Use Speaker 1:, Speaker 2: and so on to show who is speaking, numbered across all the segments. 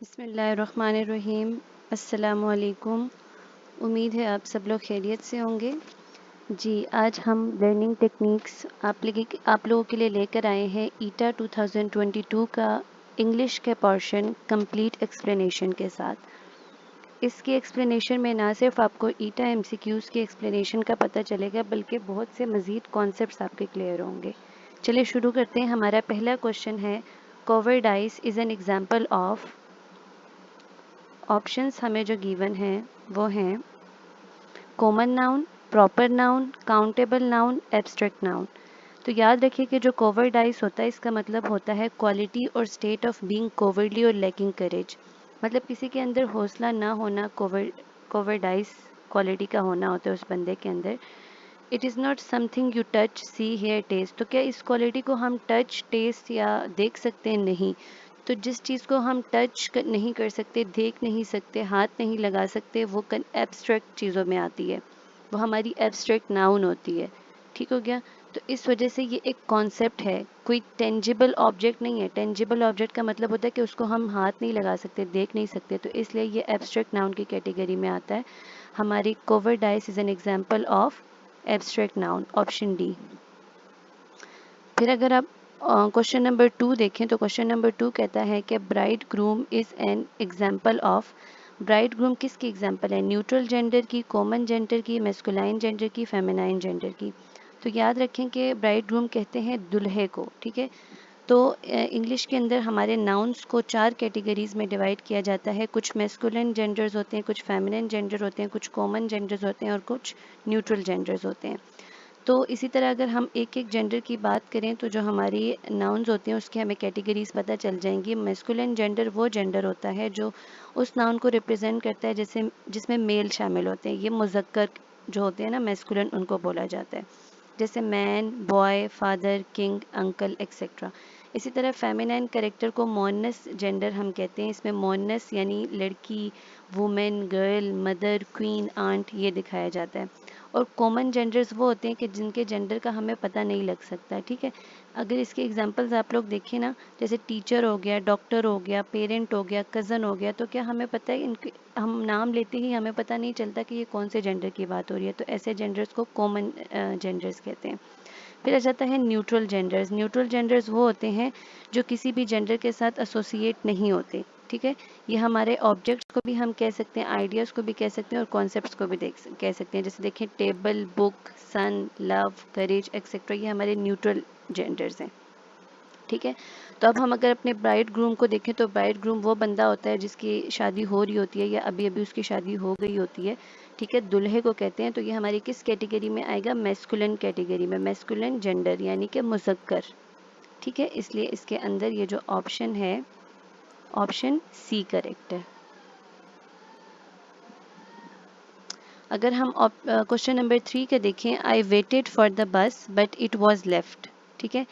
Speaker 1: बिस्मिल्लाहिर्रहमानिर्रहीम। अस्सलामुअलैकुम। उम्मीद है आप सब लोग खैरियत से होंगे। जी, आज हम लर्निंग टेक्निक्स आप लोगों के लिए लेकर आए हैं ईटा 2022 का इंग्लिश के पोर्शन कंप्लीट एक्सप्लेनेशन के साथ। इसके एक्सप्लेनेशन में ना सिर्फ आपको ईटा एमसीक्यूज़ के एक्सप्लेनेशन का पता चलेगा बल्कि बहुत से मज़ीद कॉन्सेप्ट्स आपके क्लियर होंगे। चलिए शुरू करते हैं। हमारा पहला क्वेश्चन है, cowardice is an example of. Options हमें जो गिवन हैं वो हैं common noun, proper noun, countable noun, abstract noun. तो याद रखिए कि जो कोवर्डाइस होता है इसका मतलब होता है क्वालिटी और स्टेट ऑफ बीइंग कोवर्डली और लैकिंग करेज। मतलब किसी के अंदर हौसला ना होना कोवर्डाइस क्वालिटी का होना होता है उस बंदे के अंदर। It is not something you touch see hair test. तो क्या इस क्वालिटी को हम टच टेस्ट या देख सकते हैं? नहीं। तो जिस चीज़ को हम नहीं कर सकते, देख नहीं सकते, हाथ नहीं लगा सकते, वो एब्स्ट्रैक्ट चीज़ों में आती है, वो हमारी एब्स्ट्रैक्ट नाउन होती है। ठीक हो गया। तो इस वजह से ये एक कॉन्सेप्ट है, कोई टेंजिबल ऑब्जेक्ट नहीं है। टेंजिबल ऑब्जेक्ट का मतलब होता है कि उसको हम हाथ नहीं लगा सकते, देख नहीं सकते, तो इसलिए ये एब्स्ट्रैक्ट नाउन की कैटेगरी में आता है। हमारी cowardice is an example of abstract noun, option D. फिर अगर आप क्वेश्चन नंबर 2 देखें तो क्वेश्चन नंबर 2 कहता है कि bride groom is an example of. Bride groom किसकी एग्जाम्पल है? न्यूट्रल जेंडर की, कॉमन जेंडर की, मेस्कुलाइन जेंडर की, फेमिनाइन जेंडर की। तो याद रखें कि ब्राइड ग्रूम कहते हैं दुल्हे को। ठीक है। तो इंग्लिश के अंदर हमारे नाउन्स को 4 कैटेगरीज में डिवाइड किया जाता है। कुछ मेस्कुलिन जेंडर्स होते हैं, कुछ फेमिनिन जेंडर होते हैं, कुछ कॉमन जेंडर्स होते हैं और कुछ न्यूट्रल जेंडर्स होते हैं। तो इसी तरह अगर हम एक एक जेंडर की बात करें तो जो हमारी नाउन्स होते हैं उसकी हमें कैटेगरीज पता चल जाएंगी। मेस्कुलिन जेंडर वो जेंडर होता है जो उस नाउन को रिप्रेजेंट करता है जैसे जिसमें मेल शामिल होते हैं। ये मुज़क्कर जो होते हैं ना मेस्कुलिन, उनको बोला जाता है, जैसे man, boy, father, king, uncle etcetera. इसी तरह फेमिनाइन कैरेक्टर को मोनस जेंडर हम कहते हैं। इसमें मोनस यानी लड़की, women, girl, mother, queen, aunt ये दिखाया जाता है। और कॉमन जेंडर्स वो होते हैं कि जिनके जेंडर का हमें पता नहीं लग सकता। ठीक है। अगर इसके एग्जांपल्स आप लोग देखें ना, जैसे टीचर हो गया, डॉक्टर हो गया, पेरेंट हो गया, कज़न हो गया, तो क्या हमें पता है इनके, हम नाम लेते ही हमें पता नहीं चलता कि ये कौन से जेंडर की बात हो रही है। तो ऐसे जेंडर्स को कॉमन जेंडर्स कहते हैं। फिर आ जाता है न्यूट्रल जेंडर्स। न्यूट्रल जेंडर्स वो होते हैं जो किसी भी जेंडर के साथ एसोसिएट नहीं होते। ठीक है। ये हमारे ऑब्जेक्ट्स को भी हम कह सकते हैं, आइडियाज़ को भी कह सकते हैं और कॉन्सेप्ट्स को भी कह सकते हैं। जैसे देखें टेबल, बुक, सन, लव, करेज एक्सेट्रा, ये हमारे न्यूट्रल जेंडर्स हैं। ठीक है। तो अब हम अगर अपने ब्राइड ग्रूम को देखें तो ब्राइड ग्रूम वो बंदा होता है जिसकी शादी हो रही होती है या अभी अभी उसकी शादी हो गई होती है। ठीक है। दुल्हे को कहते हैं। तो ये हमारी किस कैटेगरी में आएगा? मेस्कुलिन कैटेगरी में, मेस्कुलिन जेंडर यानी कि मुज़क्कर। ठीक है। इसलिए इसके अंदर ये जो ऑप्शन है, ऑप्शन सी करेक्ट है। अगर हम क्वेश्चन नंबर 3 के देखें, I waited for the bus but it was left. ठीक है।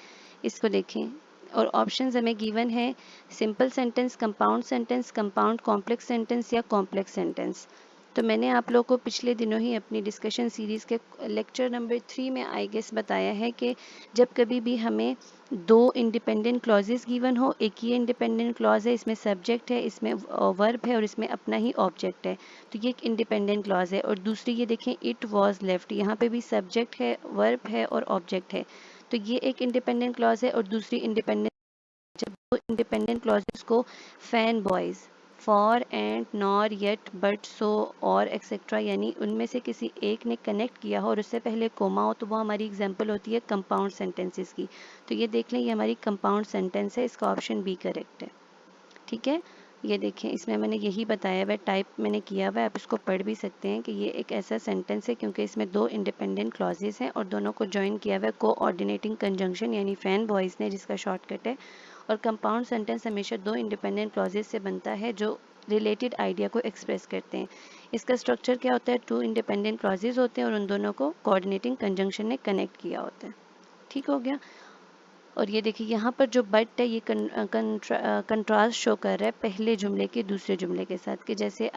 Speaker 1: इसको देखें और ऑप्शंस हमें गिवन है simple sentence, compound complex sentence या कॉम्प्लेक्स सेंटेंस। तो मैंने आप लोगों को पिछले दिनों ही अपनी डिस्कशन सीरीज़ के लेक्चर नंबर 3 में आई गेस बताया है कि जब कभी भी हमें दो इंडिपेंडेंट क्लॉजेस गिवन हो, एक ही इंडिपेंडेंट क्लॉज है, इसमें सब्जेक्ट है, इसमें वर्ब है और इसमें अपना ही ऑब्जेक्ट है, तो ये एक इंडिपेंडेंट क्लॉज है। और दूसरी ये देखें इट वॉज लेफ्ट, यहाँ पे भी सब्जेक्ट है, वर्ब है और ऑब्जेक्ट है, तो ये एक इंडिपेंडेंट क्लॉज है। और दूसरी इंडिपेंडेंट, जब दो इंडिपेंडेंट क्लॉजेस को fan boys, for and, nor, yet, but, so और एक्सेट्रा, यानी उनमें से किसी एक ने कनेक्ट किया हो और उससे पहले कोमा हो, तो वो हमारी एग्जांपल होती है कंपाउंड सेंटेंसेस की। तो ये देख लें, ये हमारी कंपाउंड सेंटेंस है। इसका ऑप्शन बी करेक्ट है। ठीक है। ये देखें, इसमें मैंने यही बताया हुआ है, टाइप मैंने किया हुआ है, आप इसको पढ़ भी सकते हैं कि ये एक ऐसा सेंटेंस है क्योंकि इसमें दो इंडिपेंडेंट क्लॉजेस हैं और दोनों को ज्वाइन किया हुआ है कोऑर्डिनेटिंग कंजंक्शन यानी फैन बॉयज ने, जिसका शॉर्टकट है। और कंपाउंड सेंटेंस हमेशा दो इंडिपेंडेंट क्लॉजेस से बनता है जो रिलेटेड आइडिया को एक्सप्रेस करते हैं। इसका स्ट्रक्चर क्या होता है? टू इंडिपेंडेंट क्लॉजेस होते हैं और उन दोनों को कोऑर्डिनेटिंग कंजंक्शन ने कनेक्ट किया होता है। ठीक हो गया। और ये देखिए यहाँ पर जो बट है ये कंट्रास्ट शो कर रहा है पहले जुमले के दूसरे जुमले के साथ, कि जैसे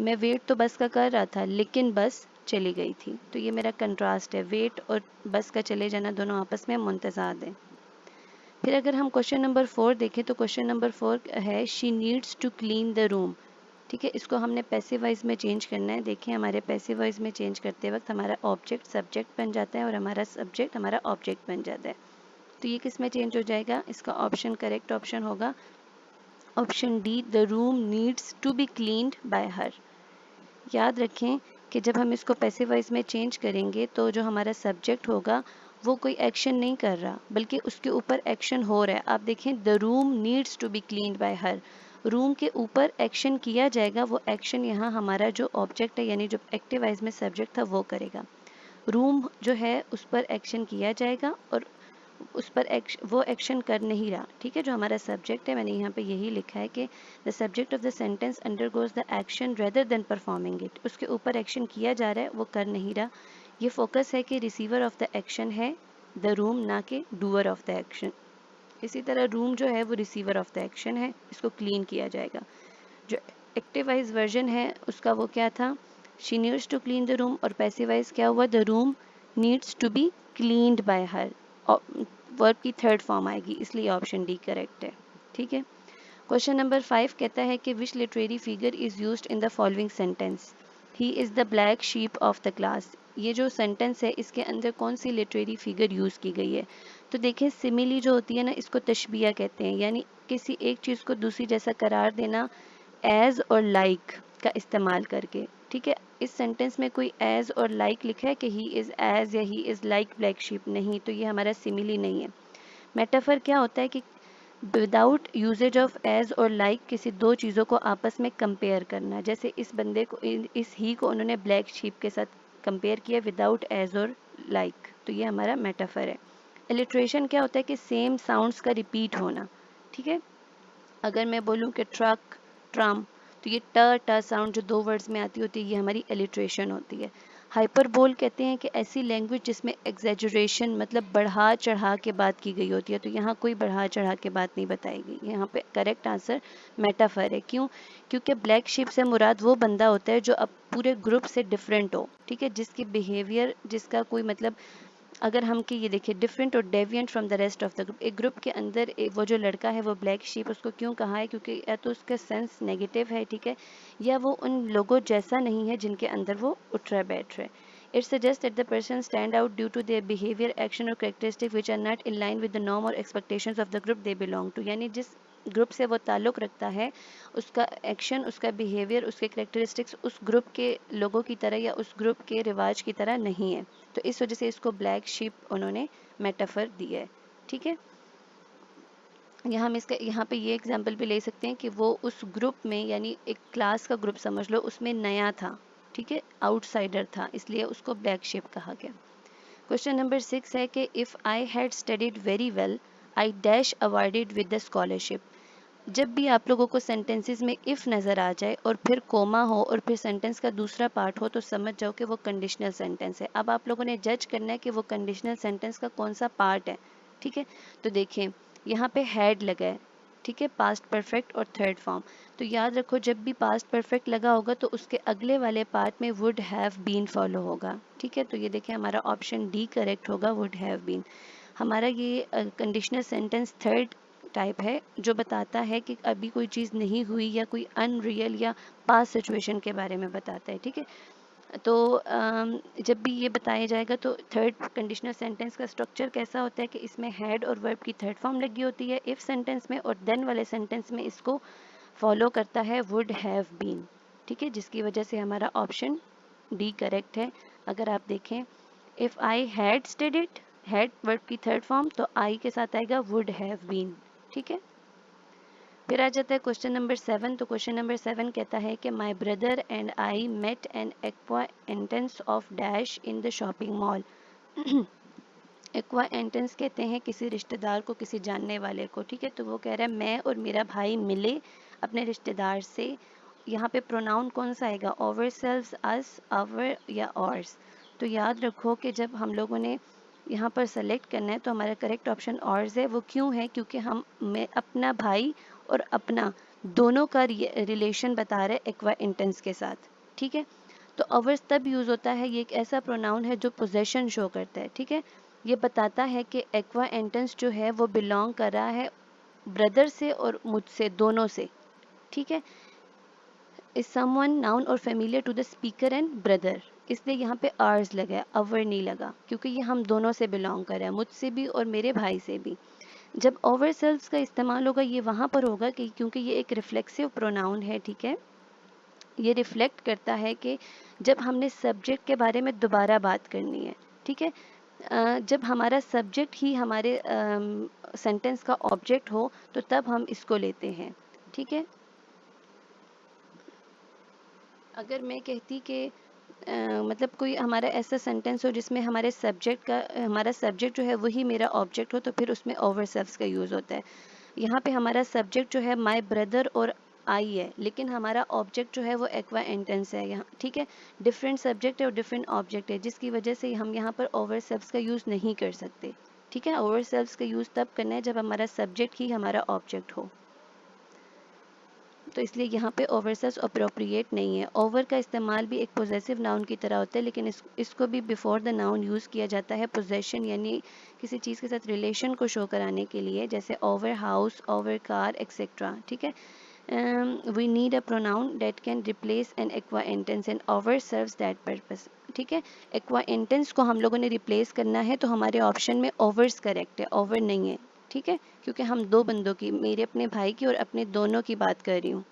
Speaker 1: मैं वेट तो बस का कर रहा था लेकिन बस चली गई थी। तो ये मेरा कंट्रास्ट है, वेट और बस का चले जाना दोनों आपस में मुंतज़ाद है। फिर अगर हम क्वेश्चन नंबर 4 देखें तो क्वेश्चन नंबर 4 है she needs to clean the room. ठीक है, इसको हमने पैसिव वॉइस में चेंज करना है। देखिए हमारे पैसिव वॉइस में चेंज करते वक्त हमारा ऑब्जेक्ट सब्जेक्ट बन जाता है और हमारा सब्जेक्ट हमारा ऑब्जेक्ट बन जाता है। तो ये किस में चेंज हो जाएगा? इसका ऑप्शन करेक्ट ऑप्शन होगा option D, the room needs to be cleaned by her. याद रखें कि जब हम इसको पैसिव वॉइस में चेंज करेंगे तो जो हमारा सब्जेक्ट होगा वो कोई एक्शन नहीं कर रहा बल्कि उसके ऊपर एक्शन हो रहा है। आप देखें the room needs to be cleaned by her, room के ऊपर एक्शन किया जाएगा, वो एक्शन यहाँ हमारा जो ऑब्जेक्ट है यानी जो एक्टिव वॉइस में सब्जेक्ट था वो करेगा। रूम जो है उस पर एक्शन किया जाएगा और उस पर वो एक्शन कर नहीं रहा। ठीक है, जो हमारा सब्जेक्ट है मैंने यहाँ पे यही लिखा है कि the subject of the sentence undergoes the action rather than performing it, उसके ऊपर एक्शन किया जा रहा है वो कर नहीं रहा। ये फोकस है कि रिसीवर ऑफ द एक्शन है द रूम, ना कि डूअर ऑफ द एक्शन। इसी तरह रूम जो है वो रिसीवर ऑफ द एक्शन है, इसको क्लीन किया जाएगा। जो एक्टिवाइज वर्जन है उसका वो क्या था? She needs to clean the room, और पैसिवाइज क्या हुआ? The room needs to be cleaned by her. Verb की थर्ड फॉर्म आएगी, इसलिए ऑप्शन डी करेक्ट है। ठीक है, क्वेश्चन नंबर 5 कहता है कि विच literary figure is used in the following sentence? He is the black sheep of the class. ये जो सेंटेंस है इसके अंदर कौन सी लिटरेरी फिगर यूज की गई है? तो देखिए सिमिली जो होती है ना, इसको तशबिया कहते हैं, यानी किसी एक चीज को दूसरी जैसा करार देना एज और लाइक का इस्तेमाल करके। ठीक है, इस सेंटेंस में कोई एज और लाइक लिखा है कि ही इज एज या he is like black sheep? नहीं, तो ये हमारा सिमिली नहीं है। मेटाफर क्या होता है कि विदाउट यूजेज ऑफ एज और लाइक किसी दो चीज़ों को आपस में कंपेयर करना। जैसे इस बंदे को, इस ही को उन्होंने ब्लैक शीप के साथ कंपेयर किया विदाउट एज और लाइक, तो ये हमारा मेटाफर है। इलिट्रेशन क्या होता है कि सेम साउंड्स का रिपीट होना। ठीक है, अगर मैं बोलूँ कि ट्रक, ट्राम, तो ये ट ट साउंड जो दो वर्ड्स में आती होती है ये हमारी एलिट्रेशन होती है। हाइपरबोल कहते हैं कि ऐसी लैंग्वेज जिसमें एग्जेजरेशन मतलब बढ़ा चढ़ा के बात की गई होती है, तो यहाँ कोई बढ़ा चढ़ा के बात नहीं बताई गई। यहाँ पे करेक्ट आंसर मेटाफर है। क्यों? क्योंकि ब्लैक शिप से मुराद वो बंदा होता है जो अब पूरे ग्रुप से डिफरेंट हो। ठीक है, जिसकी बिहेवियर, जिसका कोई मतलब, अगर हम कि ये देखिए डिफरेंट और deviant from the rest of the group. एक ग्रुप के अंदर वो जो लड़का है वो ब्लैक शीप, उसको क्यों कहा है? क्योंकि या तो उसका सेंस नेगेटिव है, ठीक है, या वो उन लोगों जैसा नहीं है जिनके अंदर वो उठ रहा बैठ रहा है। It suggests that the person stand out due to their behavior, action or characteristics which are not in line with the norm or expectations of the group they belong to। यानी जिस ग्रुप से वो ताल्लुक़ रखता है उसका action, उसका behaviour, उसके करेक्टरिस्टिक्स उस ग्रुप के लोगों की तरह या उस ग्रुप के रिवाज की तरह नहीं है, तो इस वजह से इसको ब्लैक शिप उन्होंने मेटाफर दिया है। ठीक है, यहाँ हम इसका यहाँ पे ये एग्जांपल भी ले सकते हैं कि वो उस ग्रुप में, यानी एक क्लास का ग्रुप समझ लो, उसमें नया था। ठीक है, आउटसाइडर था, इसलिए उसको ब्लैक शिप कहा गया। क्वेश्चन नंबर 6 है कि if I had studied very well I dash awarded with the scholarship. जब भी आप लोगों को सेंटेंसेस में इफ़ नज़र आ जाए और फिर कोमा हो और फिर सेंटेंस का दूसरा पार्ट हो तो समझ जाओ कि वो कंडीशनल सेंटेंस है। अब आप लोगों ने जज करना है कि वो कंडीशनल सेंटेंस का कौन सा पार्ट है। ठीक है, तो देखिए यहाँ पे हैड लगा है, ठीक है, पास्ट परफेक्ट और थर्ड फॉर्म। तो याद रखो जब भी पास्ट परफेक्ट लगा होगा तो उसके अगले वाले पार्ट में वुड हैव बीन फॉलो होगा। ठीक है, तो ये देखिए हमारा ऑप्शन डी करेक्ट होगा, वुड हैव बीन। हमारा ये कंडीशनल सेंटेंस थर्ड टाइप है जो बताता है कि अभी कोई चीज़ नहीं हुई या कोई अनरियल या पास्ट सिचुएशन के बारे में बताता है। ठीक है, तो जब भी ये बताया जाएगा तो थर्ड कंडीशनल सेंटेंस का स्ट्रक्चर कैसा होता है कि इसमें हैड और वर्ब की थर्ड फॉर्म लगी होती है इफ सेंटेंस में, और देन वाले सेंटेंस में इसको फॉलो करता है वुड हैव बीन। ठीक है, जिसकी वजह से हमारा ऑप्शन डी करेक्ट है। अगर आप देखें if I had studied, had verb की थर्ड फॉर्म, तो आई के साथ आएगा वुड हैव बीन। ठीक है, फिर आ जाता है क्वेश्चन नंबर 7। तो क्वेश्चन नंबर 7 कहता है कि my brother and I met an acquaintance of dash in the shopping mall. Acquaintance कहते हैं किसी रिश्तेदार को, किसी जानने वाले को। ठीक है, तो वो कह रहा है मैं और मेरा भाई मिले अपने रिश्तेदार से। यहाँ पे प्रोनाउन कौन सा आएगा? ओवर सेल्व्स, अस, आवर या ऑर्स। तो याद रखो कि जब हम लोगों ने यहाँ पर सेलेक्ट करना है तो हमारा करेक्ट ऑप्शन ऑर्स है। वो क्यों है? क्योंकि हम मैं अपना भाई और अपना दोनों का रिलेशन बता रहे एक्वाइंटेंस के साथ। ठीक है, तो अवर्स तब यूज़ होता है, ये एक ऐसा प्रोनाउन है जो पोजेशन शो करता है। ठीक है, ये बताता है कि एक्वा एंटेंस जो है वो बिलोंग कर रहा है ब्रदर से और मुझसे, दोनों से, ठीक है। इज समवन नाउन और familiar to the speaker and brother, इसलिए यहाँ पे आर्स लगा है, अवर नहीं लगा, क्योंकि ये हम दोनों से बिलोंग कर रहा है, मुझसे भी और मेरे भाई से भी। जब ओवर सेल्फ्स का इस्तेमाल होगा ये वहाँ पर होगा कि क्योंकि ये एक रिफ्लेक्सिव प्रोनाउन है, ठीक है। ये रिफ्लेक्ट करता है कि जब हमने सब्जेक्ट के बारे में दोबारा बात करनी है, ठीक है। जब हमारा सब्जेक्ट ही हमारे सेंटेंस का ऑब्जेक्ट हो तो तब हम इसको लेते हैं, ठीक है। अगर मैं कहती कि मतलब कोई हमारा ऐसा सेंटेंस हो जिसमें हमारा सब्जेक्ट जो है वही मेरा ऑब्जेक्ट हो, तो फिर उसमें ओवर सेल्फ्स का यूज़ होता है। यहाँ पे हमारा सब्जेक्ट जो है माय ब्रदर और आई है, लेकिन हमारा ऑब्जेक्ट जो है वो एक्वा एंटेंस है यहाँ, ठीक है। डिफरेंट सब्जेक्ट है और डिफरेंट ऑब्जेक्ट है, जिसकी वजह से हम यहाँ पर ओवर सेल्फ्स का यूज़ नहीं कर सकते, ठीक है। ओवर सेल्फ्स का यूज़ तब करना है जब हमारा सब्जेक्ट ही हमारा ऑब्जेक्ट हो, तो इसलिए यहाँ पे ओवर सेल्स अप्रोप्रिएट नहीं है। ओवर का इस्तेमाल भी एक पोजेसिव नाउन की तरह होता है, लेकिन इसको भी बिफोर द नाउन यूज़ किया जाता है पोजेशन यानी किसी चीज़ के साथ रिलेशन को शो कराने के लिए, जैसे our house, our car etcetera, ठीक है। We need a pronoun that can replace an acquaintance and our serves that purpose, ठीक है। एक्वा एंटेंस को हम लोगों ने रिप्लेस करना है, तो हमारे ऑप्शन में ओवर्स करेक्ट है, ओवर नहीं है, ठीक है, क्योंकि हम दो बंदों की, मेरे अपने भाई की और अपने दोनों की बात कर रही हूँ।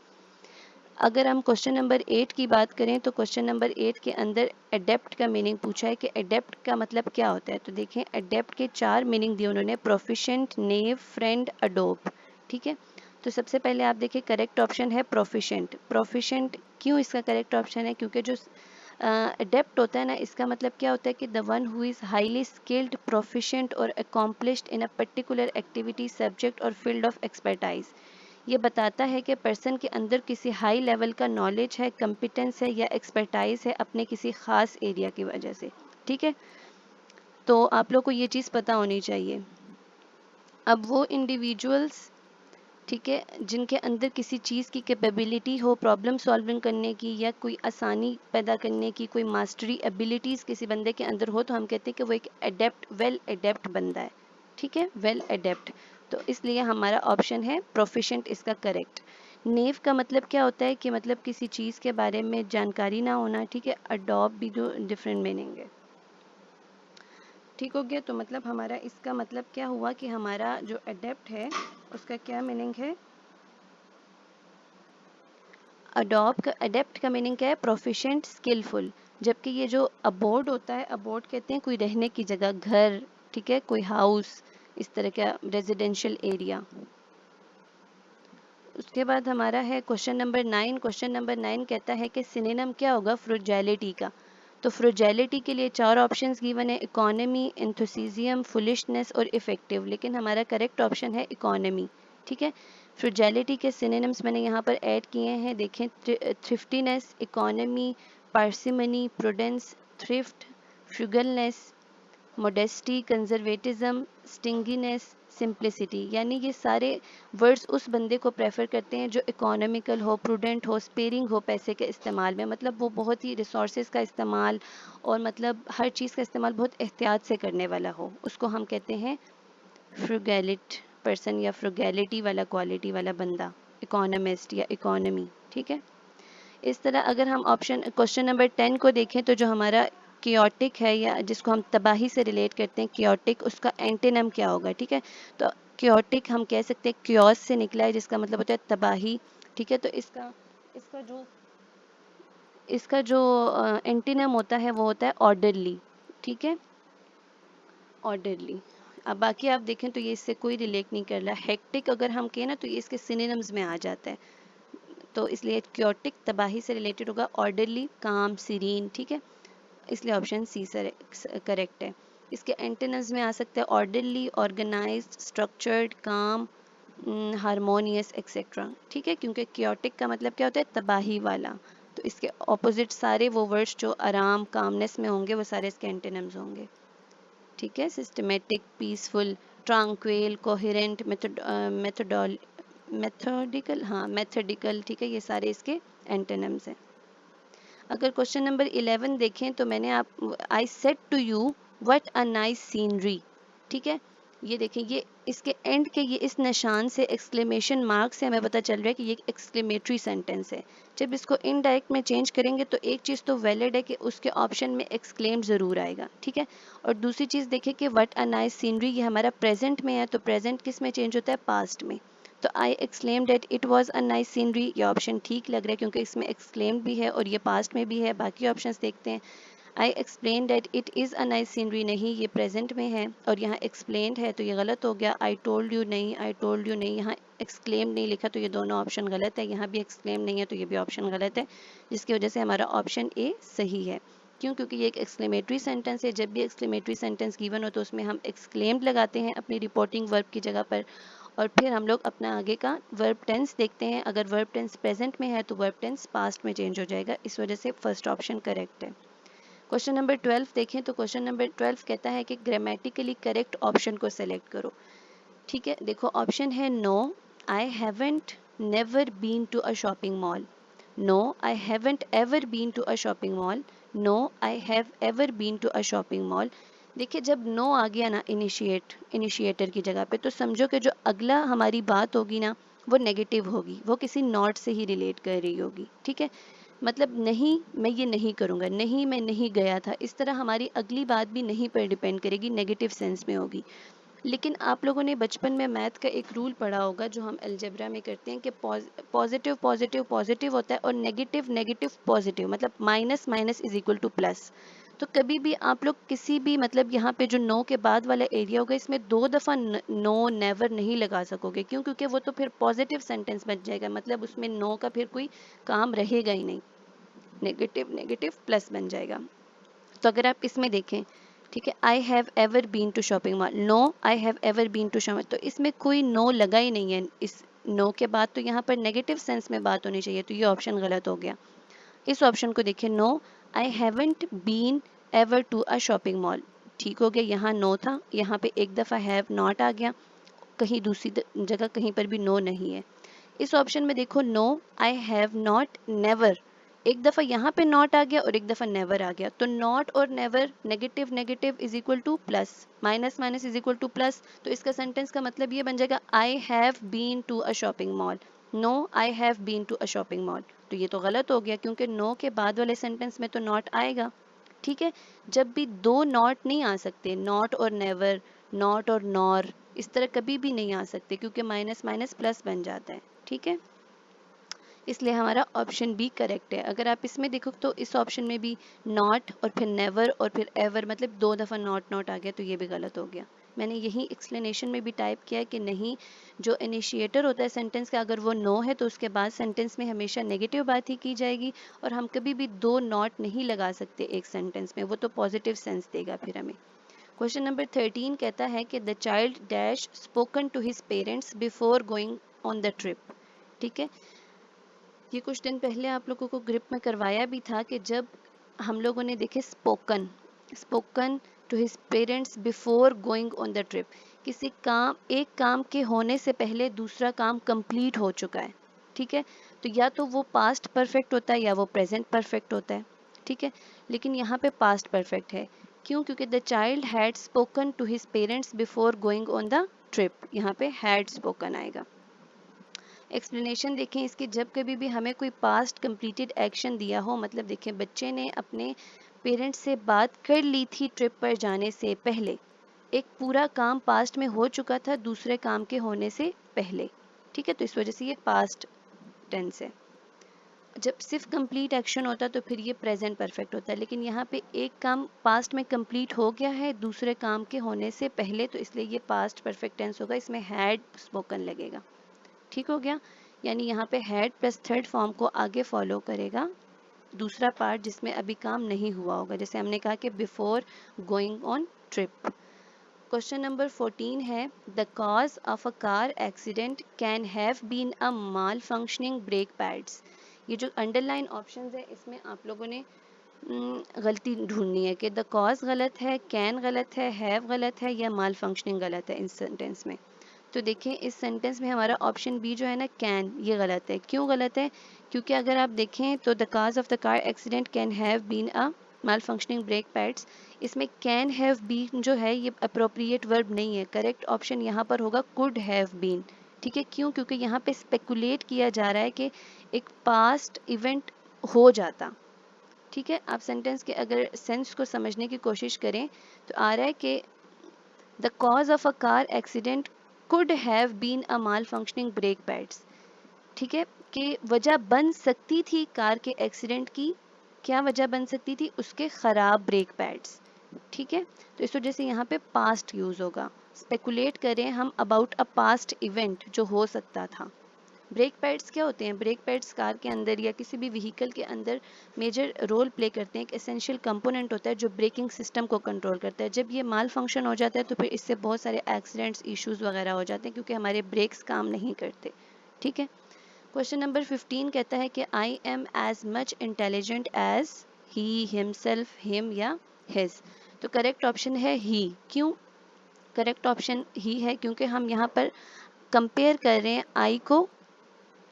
Speaker 1: अगर हम क्वेश्चन नंबर 8 की बात करें तो क्वेश्चन नंबर 8 के अंदर एडेप्ट का मीनिंग पूछा है कि एडेप्ट का मतलब क्या होता है। तो देखें, एडेप्ट के 4 मीनिंग दिए उन्होंने, प्रोफिशेंट, नेव, फ्रेंड, अडोप, ठीक है। तो सबसे पहले आप देखिए करेक्ट ऑप्शन है प्रोफिशेंट। प्रोफिशेंट क्यों इसका करेक्ट ऑप्शन है, क्योंकि जो अडेप्ट होता है ना, इसका मतलब क्या होता है कि the one who is highly skilled, proficient और accomplished in a particular activity, subject और फील्ड ऑफ एक्सपर्टाइज। ये बताता है कि पर्सन के अंदर किसी हाई लेवल का नॉलेज है, कंपिटेंस है या एक्सपर्टाइज है अपने किसी खास एरिया की वजह से, ठीक है। तो आप लोग को ये चीज़ पता होनी चाहिए। अब वो इंडिविजुअल्स, ठीक है, जिनके अंदर किसी चीज़ की कैपेबिलिटी हो प्रॉब्लम सॉल्विंग करने की या कोई आसानी पैदा करने की, कोई मास्टरी एबिलिटीज़ किसी बंदे के अंदर हो, तो हम कहते हैं कि वो एक एडेप्ट, वेल एडेप्ट बंदा है, ठीक है, वेल एडेप्ट। तो इसलिए हमारा ऑप्शन है प्रोफिशेंट इसका करेक्ट। नेव का मतलब क्या होता है कि मतलब किसी चीज़ के बारे में जानकारी ना होना, ठीक है। अडॉप्ट भी जो डिफरेंट मीनिंग है, ठीक हो गया। तो मतलब हमारा इसका मतलब क्या हुआ कि हमारा जो अडेप्ट है उसका क्या मीनिंग है, अडेप्ट का मीनिंग क्या है, प्रोफिशिएंट, स्किलफुल। जबकि ये जो अबोर्ड होता है, अबोर्ड कहते हैं कोई रहने की जगह, घर, ठीक है, कोई हाउस, इस तरह का रेजिडेंशियल एरिया। उसके बाद हमारा है क्वेश्चन नंबर 9। क्वेश्चन नंबर 9 कहता है कि सिनोनिम क्या होगा फ्रुजैलिटी का। तो फ्रुजैलिटी के लिए 4 ऑप्शंस गिवन है, इकोनॉमी, एंथुसिज्म, फुलिशनेस और इफेक्टिव, लेकिन हमारा करेक्ट ऑप्शन है इकोनॉमी, ठीक है। फ्रुजैलिटी के सिनोनिम्स मैंने यहाँ पर ऐड किए हैं, देखें, thriftiness, economy, parsimony, prudence, thrift, frugalness, modesty, conservatism, stinginess, simplicity. यानी ये सारे वर्ड्स उस बंदे को प्रेफर करते हैं जो इकोनॉमिकल हो, प्रूडेंट हो, स्पेयरिंग हो पैसे के इस्तेमाल में, मतलब वो बहुत ही रिसोर्सेज का इस्तेमाल और मतलब हर चीज़ का इस्तेमाल बहुत एहतियात से करने वाला हो, उसको हम कहते हैं फ्रुगैलिट पर्सन या फ्रुगैलिटी वाला क्वालिटी वाला बंदा, इकोनॉमिस्ट या इकोनॉमी, ठीक है। इस तरह अगर हम ऑप्शन क्वेश्चन नंबर 10 को देखें तो जो हमारा कियोटिक है या जिसको हम तबाही से रिलेट करते हैं, कियोटिक, उसका एंटीनम क्या होगा, ठीक है। तो कियोटिक हम कह सकते हैं क्योस से निकला है, जिसका मतलब होता है तबाही, ठीक है। तो इसका इसका जो इसका जो एंटीनम होता है वो होता है ऑर्डरली, ठीक है, ऑर्डरली। अब बाकी आप देखें तो ये इससे कोई रिलेट नहीं कर रहा। हेक्टिक अगर हम कहें ना तो ये इसके सिनोनिम्स में आ जाता है, तो इसलिए क्योटिक तबाही से रिलेटेड होगा, ऑर्डरली, काम, सीरीन, ठीक है। इसलिए ऑप्शन सी करेक्ट है। इसके एंटेनम्स में आ सकते हैं ऑर्डरली, ऑर्गेनाइज्ड, स्ट्रक्चर्ड, काम, हारमोनियस एक्सेट्रा, ठीक है, क्योंकि क्योटिक का मतलब क्या होता है, तबाही वाला। तो इसके ऑपोजिट सारे वो वर्ड्स जो आराम, कामनेस में होंगे वो सारे इसके एंटेनम्स होंगे, ठीक है। सिस्टमेटिक, पीसफुल, ट्रांक्वेल, कोहेरेंट, मेथोडिकल, हाँ मेथोडिकल, ठीक है, ये सारे इसके एंटेनम्स हैं। अगर क्वेश्चन नंबर 11 देखें तो मैंने आप, I said to you what a nice scenery. ठीक है, ये देखें, ये इसके एंड के ये इस निशान से, एक्सक्लेमेशन मार्क से हमें पता चल रहा है कि ये एक एक्सक्लेमेटरी सेंटेंस है। जब इसको इनडायरेक्ट में चेंज करेंगे तो एक चीज़ तो वैलिड है कि उसके ऑप्शन में एक्सक्लेम्ड ज़रूर आएगा। ठीक है, और दूसरी चीज़ देखें कि व्हाट अ नाइस सीनरी ये हमारा प्रेजेंट में है, तो प्रेजेंट किस में चेंज होता है, पास्ट में। तो आई exclaimed that it was a nice scenery, ये ऑप्शन ठीक लग रहा है क्योंकि इसमें एक्सक्लेम्ड भी है और ये पास्ट में भी है। बाकी ऑप्शंस देखते हैं। I explain that it is a nice scenery, नहीं, ये प्रेजेंट में है और यहाँ एक्सप्लेन्ड है तो ये गलत हो गया। आई टोल्ड यू, नहीं, आई टोल्ड यू नहीं, यहाँ एक्सक्लेम नहीं लिखा तो ये दोनों ऑप्शन गलत है। यहाँ भी एक्सक्लेम नहीं है तो ये भी ऑप्शन गलत है, जिसकी वजह से हमारा ऑप्शन ए सही है। क्यों? क्योंकि ये एक एक्सक्लेमेटरी सेंटेंस है। जब भी एक्सक्लेमेटरी सेंटेंस गिवन हो तो उसमें हम एक्सक्लेम्ड लगाते हैं अपनी रिपोर्टिंग वर्ब की जगह पर, और फिर हम लोग अपना आगे का वर्ब टेंस देखते हैं। अगर वर्ब टेंस प्रेजेंट में है तो वर्ब टेंस पास्ट में चेंज हो जाएगा। इस वजह से फर्स्ट ऑप्शन करेक्ट है। क्वेश्चन नंबर 12 देखें तो क्वेश्चन नंबर 12 कहता है कि ग्रामेटिकली करेक्ट ऑप्शन को सेलेक्ट करो। ठीक है, देखो ऑप्शन है no, I haven't never been to a shopping mall, no I haven't ever been to a shopping mall, no I have ever been to a shopping mall. देखिए, जब no आ गया ना इनिशिएटर की जगह पे, तो समझो कि जो अगला हमारी बात होगी ना वो नेगेटिव होगी, वो किसी नॉट से ही रिलेट कर रही होगी। ठीक है, मतलब नहीं, मैं ये नहीं करूँगा, नहीं, मैं नहीं गया था, इस तरह हमारी अगली बात भी नहीं पर डिपेंड करेगी, नेगेटिव सेंस में होगी। लेकिन आप लोगों ने बचपन में मैथ का एक रूल पढ़ा होगा जो हम अलजेब्रा में करते हैं कि पॉजिटिव पॉजिटिव पॉजिटिव होता है और नेगेटिव नेगेटिव पॉजिटिव, मतलब minus minus is equal to plus. तो कभी भी आप लोग किसी भी, मतलब यहाँ पे जो नो के बाद वाला एरिया होगा इसमें दो दफ़ा नो नेवर नहीं लगा सकोगे। क्यों? क्योंकि वो तो फिर पॉजिटिव सेंटेंस बन जाएगा, मतलब उसमें नो का फिर कोई काम रहेगा ही नहीं, नेगेटिव नेगेटिव प्लस बन जाएगा। तो अगर आप इसमें देखें, ठीक है, I have ever been to shopping mall, no I have ever been to shopping, तो इसमें कोई नो लगा ही नहीं है। इस नो के बाद तो यहाँ पर नेगेटिव सेंस में बात होनी चाहिए, तो ये ऑप्शन गलत हो गया। इस ऑप्शन को देखिए, no I haven't been ever to a shopping mall, ठीक हो गया, यहाँ नो था, यहाँ पे एक दफ़ा हैव नॉट आ गया, कहीं दूसरी जगह कहीं पर भी नो नहीं है। इस ऑप्शन में देखो, no I have not never, एक दफ़ा यहाँ पे नॉट आ गया और एक दफ़ा नेवर आ गया, तो नॉट और never negative negative is equal to plus, minus minus is equal to plus. तो इसका सेंटेंस का मतलब ये बन जाएगा, I have been to a shopping mall, no I have been to a shopping mall. तो ये तो गलत हो गया क्योंकि नो के बाद वाले सेंटेंस में तो नॉट आएगा। ठीक है, जब भी दो नॉट नहीं आ सकते, नॉट और नेवर, नॉट और नॉर, इस तरह कभी भी नहीं आ सकते क्योंकि माइनस माइनस प्लस बन जाता है। ठीक है, इसलिए हमारा ऑप्शन बी करेक्ट है। अगर आप इसमें देखो तो इस ऑप्शन में भी नॉट और फिर नेवर और फिर एवर, मतलब दो दफ़ा नॉट नॉट आ गया, तो ये भी गलत हो गया। मैंने यही एक्सप्लेनेशन में भी टाइप किया है कि नहीं, जो इनिशिएटर होता है सेंटेंस का, अगर वो नो है तो उसके बाद सेंटेंस में हमेशा नेगेटिव बात ही की जाएगी, और हम कभी भी दो नॉट नहीं लगा सकते एक सेंटेंस में, वो तो पॉजिटिव सेंस देगा फिर हमें। क्वेश्चन नंबर 13 कहता है कि the child dash spoken to his parents before going on the trip. ठीक है, ये कुछ दिन पहले आप लोगों को ग्रिप में करवाया भी था कि जब हम लोगों ने देखे spoken, spoken to his parents before going on the trip, किसी काम, एक काम के होने से पहले दूसरा काम कंप्लीट हो चुका है। ठीक है, तो या तो वो पास्ट परफेक्ट होता है या वो प्रेजेंट परफेक्ट होता है। ठीक है, लेकिन यहाँ पे पास्ट परफेक्ट है। क्यों? क्योंकि the child had spoken to his parents before going on the trip, यहाँ पे हैड स्पोकन आएगा। एक्सप्लेनेशन देखें इसकी, जब कभी भी हमें कोई पास्ट कंप्लीटेड एक्शन दिया हो, मतलब देखें बच्चे ने अपने पेरेंट्स से बात कर ली थी ट्रिप पर जाने से पहले, एक पूरा काम पास्ट में हो चुका था दूसरे काम के होने से पहले। ठीक है, तो इस वजह से ये पास्ट टेंस है। जब सिर्फ कंप्लीट एक्शन होता तो फिर ये प्रेजेंट परफेक्ट होता है, लेकिन यहाँ पे एक काम पास्ट में कंप्लीट हो गया है दूसरे काम के होने से पहले, तो इसलिए ये पास्ट परफेक्ट टेंस होगा, इसमें हैड स्पोकन लगेगा। ठीक हो गया, यानी यहाँ पे हैड प्लस थर्ड फॉर्म को आगे फॉलो करेगा दूसरा पार्ट जिसमें अभी काम नहीं हुआ होगा, जैसे हमने कहा कि before going on trip. Question number 14 है, the cause of a car accident can have been a malfunctioning brake pads. ये जो अंडरलाइन ऑप्शन है इसमें आप लोगों ने गलती ढूंढनी है कि द कॉज गलत है, कैन गलत है, हैव गलत है या माल फंक्शनिंग गलत है इस सेंटेंस में। तो देखें इस सेंटेंस में हमारा ऑप्शन बी जो है ना, कैन, ये गलत है। क्यों गलत है? क्योंकि अगर आप देखें तो the cause of the car accident can have been a malfunctioning brake pads, इसमें कैन हैव बीन जो है ये अप्रोप्रिएट वर्ब नहीं है। करेक्ट ऑप्शन यहाँ पर होगा कुड हैव बीन। ठीक है, क्यों? क्योंकि यहाँ पे स्पेकुलेट किया जा रहा है कि एक पास्ट इवेंट हो जाता। ठीक है, आप सेंटेंस के अगर सेंस को समझने की कोशिश करें तो आ रहा है कि the cause of a car accident could have been a malfunctioning brake pads. ठीक है, कि वजह बन सकती थी कार के एक्सीडेंट की। क्या वजह बन सकती थी? उसके खराब ब्रेक पैड्स। ठीक है, तो इस वजह से यहाँ पे पास्ट यूज होगा। स्पेकुलेट करें हम अबाउट अ पास्ट इवेंट जो हो सकता था। ब्रेक पैड्स क्या होते हैं? ब्रेक पैड्स कार के अंदर या किसी भी व्हीकल के अंदर मेजर रोल प्ले करते हैं। एक एसेंशियल कंपोनेंट होता है जो ब्रेकिंग सिस्टम को कंट्रोल करता है। जब ये माल फंक्शन हो जाता है तो फिर इससे बहुत सारे एक्सीडेंट्स, इश्यूज वगैरह हो जाते हैं क्योंकि हमारे ब्रेक्स काम नहीं करते। ठीक है, क्वेश्चन नंबर 15 कहता है कि I am as much intelligent as he, himself, him या हिज। तो करेक्ट ऑप्शन है ही। क्यों करेक्ट ऑप्शन ही है? क्योंकि हम यहाँ पर कंपेयर कर रहे हैं आई को,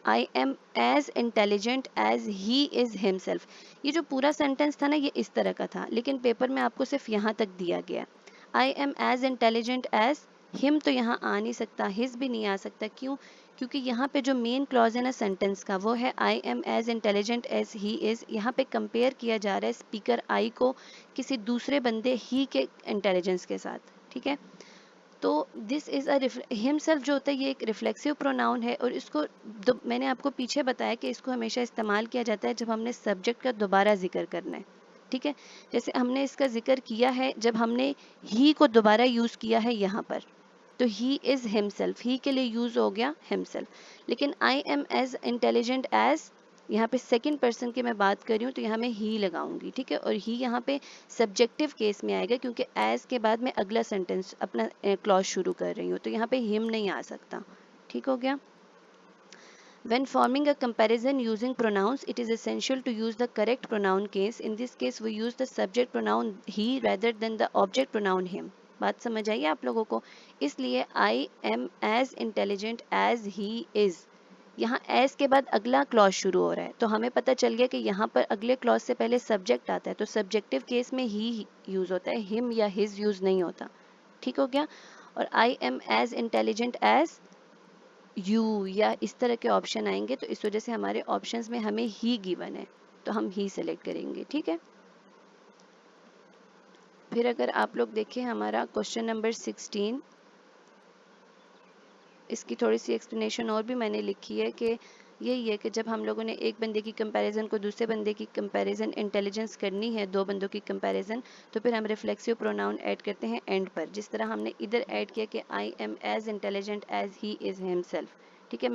Speaker 1: I am as intelligent as he is himself. ये जो पूरा सेंटेंस था ना ये इस तरह का था, लेकिन पेपर में आपको सिर्फ यहाँ तक दिया गया। I am as intelligent as him तो यहाँ आ नहीं सकता, हिज भी नहीं आ सकता। क्यों? क्योंकि यहाँ पे जो मेन क्लॉज है ना सेंटेंस का वो है I am as intelligent as he is. यहाँ पे कंपेयर किया जा रहा है स्पीकर आई को किसी दूसरे बंदे ही के इंटेलिजेंस के साथ। ठीक है, तो दिस इज अ हिमसेल्फ जो होता है ये एक रिफ्लेक्सिव प्रोनाउन है और इसको मैंने आपको पीछे बताया कि इसको हमेशा इस्तेमाल किया जाता है जब हमने सब्जेक्ट का दोबारा जिक्र करना है। ठीक है, जैसे हमने इसका जिक्र किया है जब हमने ही को दोबारा यूज किया है यहाँ पर, तो ही इज हिमसेल्फ, ही के लिए यूज हो गया हिमसेल्फ। लेकिन I am as intelligent as, यहाँ पे सेकंड पर्सन की मैं बात कर रही हूँ तो यहाँ मैं ही लगाऊंगी। ठीक है, और ही यहाँ पे सब्जेक्टिव केस में आएगा क्योंकि एज के बाद मैं अगला सेंटेंस अपना क्लॉज शुरू कर रही हूँ, तो यहाँ पे हिम नहीं आ सकता। ठीक हो गया। When forming a comparison using pronouns, it is essential to use the correct pronoun case. In this case, we use the subject pronoun he rather than the object pronoun him. बात समझ आई आप लोगों को? इसलिए I am as intelligent as he is, यहाँ as के बाद अगला क्लॉज शुरू हो रहा है, तो हमें पता चल गया कि यहाँ पर अगले क्लॉज से पहले सब्जेक्ट आता है, तो सब्जेक्टिव केस में ही यूज होता है, हिम या हिज यूज नहीं होता। ठीक हो गया। और I am as intelligent as you या इस तरह के ऑप्शन आएंगे, तो इस वजह से हमारे ऑप्शंस में हमें ही गिवन है तो हम ही सेलेक्ट करेंगे। ठीक है, फिर अगर आप लोग देखें हमारा क्वेश्चन नंबर 16, इसकी थोड़ी सी एक्सप्लेनेशन और भी मैंने लिखी है कि यही है कि जब हम लोगों ने एक बंदे की कंपैरिजन को दूसरे बंदे की कंपैरिजन इंटेलिजेंस करनी है, दो बंदों की कंपैरिजन, तो फिर हम रिफ्लेक्सिव प्रोनाउन ऐड करते हैं एंड पर, जिस तरह हमने इधर ऐड किया कि I am as intelligent as he is himself. ठीक है,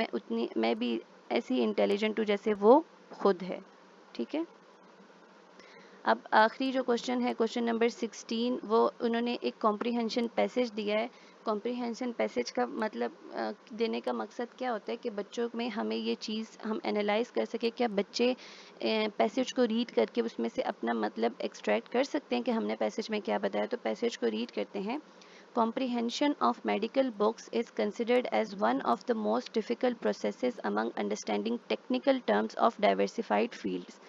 Speaker 1: मैं भी ऐसी इंटेलिजेंट हूँ जैसे वो खुद है। ठीक है, अब आखिरी जो क्वेश्चन है क्वेश्चन नंबर 16, वो उन्होंने एक कॉम्प्रिहेंशन पैसेज दिया है। कॉम्प्रिहेंशन पैसेज का मतलब देने का मकसद क्या होता है कि बच्चों में हमें ये चीज़ हम एनालाइज कर सके, क्या बच्चे पैसेज को रीड करके उसमें से अपना मतलब एक्सट्रैक्ट कर सकते हैं कि हमने पैसेज में क्या बताया। तो पैसेज को रीड करते हैं। Comprehension of medical books is considered as one of the most difficult processes among understanding technical terms of diversified fields.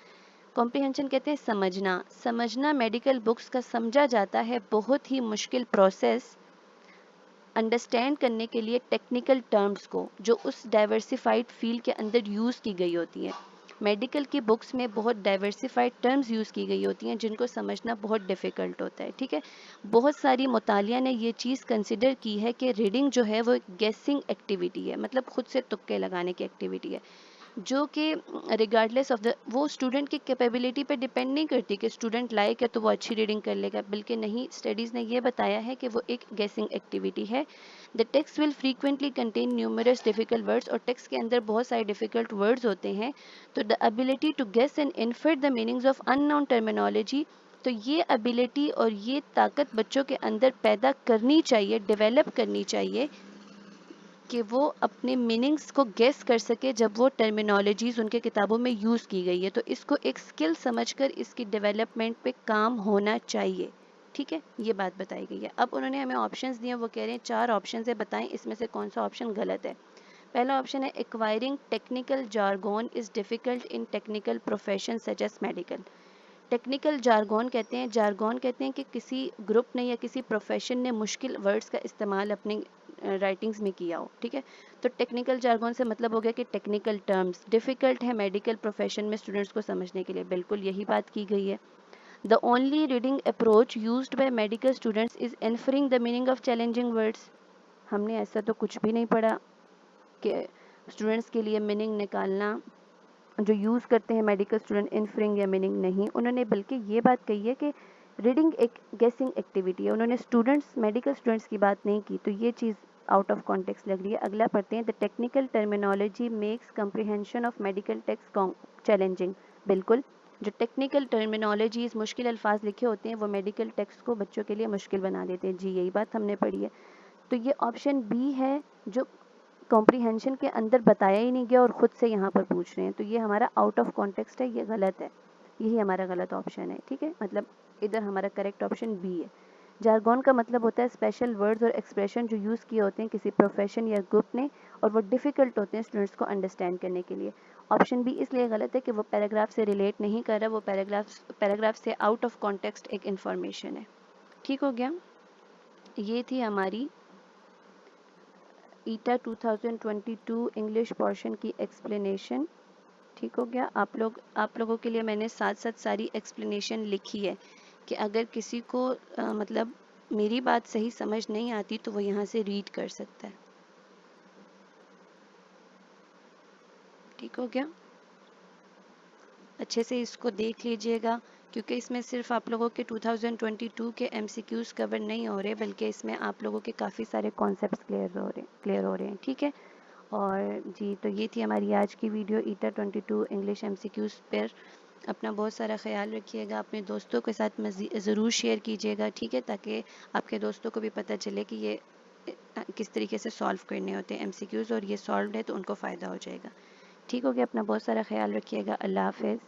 Speaker 1: Comprehension कहते हैं समझना। समझना मेडिकल बुक्स का समझा जाता है बहुत ही मुश्किल प्रोसेस अंडरस्टैंड करने के लिए टेक्निकल टर्म्स को जो उस डाइवर्सिफाइड फील्ड के अंदर यूज़ की गई होती है। मेडिकल की बुक्स में बहुत डाइवर्सिफाइड टर्म्स यूज़ की गई होती हैं जिनको समझना बहुत डिफ़िकल्ट होता है। ठीक है, बहुत सारी मुतालिया ने ये चीज़ कंसिडर की है कि रीडिंग जो है वो एक गेसिंग एक्टिविटी है, मतलब खुद से तुक्के लगाने की एक्टिविटी है, जो कि रिगार्डलेस ऑफ द वो स्टूडेंट की कैपेबिलिटी पे डिपेंड नहीं करती कि स्टूडेंट लाइक है तो वो अच्छी रीडिंग कर लेगा, बल्कि नहीं, स्टडीज़ ने ये बताया है कि वो एक गेसिंग एक्टिविटी है। The text will frequently contain numerous difficult words, और टेक्स्ट के अंदर बहुत सारे डिफिकल्ट वर्ड्स होते हैं, तो the ability to guess and infer the meanings of unknown terminology, तो ये एबिलिटी और ये ताकत बच्चों के अंदर पैदा करनी चाहिए, डेवलप करनी चाहिए कि वो अपने मीनिंग्स को गेस कर सके जब वो टर्मिनोलॉजीज उनके किताबों में यूज़ की गई है, तो इसको एक स्किल समझकर इसकी डेवलपमेंट पे काम होना चाहिए। ठीक है, ये बात बताई गई है। अब उन्होंने हमें ऑप्शंस दिए, वो कह रहे हैं 4 ऑप्शन है, बताएं इसमें से कौन सा ऑप्शन गलत है। पहला ऑप्शन है acquiring technical jargon is difficult in technical profession such as medical. Technical jargon कहते हैं कि किसी ग्रुप ने या किसी प्रोफेशन ने मुश्किल वर्ड्स का इस्तेमाल अपनी राइटिंग्स में किया हो, ठीक है। तो टेक्निकल जारगॉन से मतलब हो गया कि टेक्निकल टर्म्स डिफ़िकल्ट है मेडिकल प्रोफेशन में स्टूडेंट्स को समझने के लिए, बिल्कुल यही बात की गई है। The only reading approach used by medical students is inferring the meaning of challenging words. हमने ऐसा तो कुछ भी नहीं पढ़ा कि स्टूडेंट्स के लिए मीनिंग निकालना जो यूज़ करते हैं मेडिकल स्टूडेंट इन्फरिंग या मीनिंग नहीं, उन्होंने बल्कि ये बात कही है कि रीडिंग एक गेसिंग एक्टिविटी है। उन्होंने स्टूडेंट्स मेडिकल स्टूडेंट्स की बात नहीं की, तो ये चीज़ आउट ऑफ कॉन्टेक्स्ट लग रही है। अगला पढ़ते हैं, the technical terminology makes comprehension of medical text challenging. बिल्कुल, जो टेक्निकल टर्मिनोलॉजीज मुश्किल अल्फाज लिखे होते हैं वो मेडिकल टेक्स्ट को बच्चों के लिए मुश्किल बना देते हैं। जी यही बात हमने पढ़ी है। तो ये ऑप्शन बी है जो कॉम्प्रीहेंशन के अंदर बताया ही नहीं गया और ख़ुद से यहाँ पर पूछ रहे हैं, तो ये हमारा आउट ऑफ कॉन्टेक्स्ट है, ये गलत है, यही हमारा गलत ऑप्शन है, ठीक है। मतलब इधर हमारा करेक्ट ऑप्शन बी है। जारगॉन का मतलब होता है स्पेशल वर्ड्स और एक्सप्रेशन जो यूज़ किए होते हैं किसी प्रोफेशन या ग्रुप ने और वो डिफ़िकल्ट होते हैं स्टूडेंट्स को अंडरस्टैंड करने के लिए। ऑप्शन बी इसलिए गलत है कि वो पैराग्राफ से रिलेट नहीं कर रहा, वो पैराग्राफ से आउट ऑफ कॉन्टेक्स्ट एक इन्फॉर्मेशन है। ठीक हो गया, ये थी हमारी ईटा 2022 इंग्लिश पोर्शन की एक्सप्लेनेशन। ठीक हो गया, आप लोगों के लिए मैंने साथ साथ सारी एक्सप्लेनेशन लिखी है कि अगर किसी को मतलब मेरी बात सही समझ नहीं आती तो वो यहाँ से रीड कर सकता है। ठीक हो गया, अच्छे से इसको देख लीजिएगा क्योंकि इसमें सिर्फ आप लोगों के 2022 के एमसीक्यूज कवर नहीं हो रहे बल्कि इसमें आप लोगों के काफ़ी सारे कॉन्सेप्ट्स क्लियर हो रहे हैं, ठीक है। और जी तो ये थी हमारी आज की वीडियो ईटा 22 इंग्लिश एमसीक्यूज पर। अपना बहुत सारा ख्याल रखिएगा, अपने दोस्तों के साथ ज़रूर शेयर कीजिएगा, ठीक है, ताकि आपके दोस्तों को भी पता चले कि ये किस तरीके से सॉल्व करने होते हैं एमसीक्यूज और ये सॉल्व है तो उनको फ़ायदा हो जाएगा। ठीक हो गया, अपना बहुत सारा ख्याल रखिएगा, अल्लाह हाफ़िज़।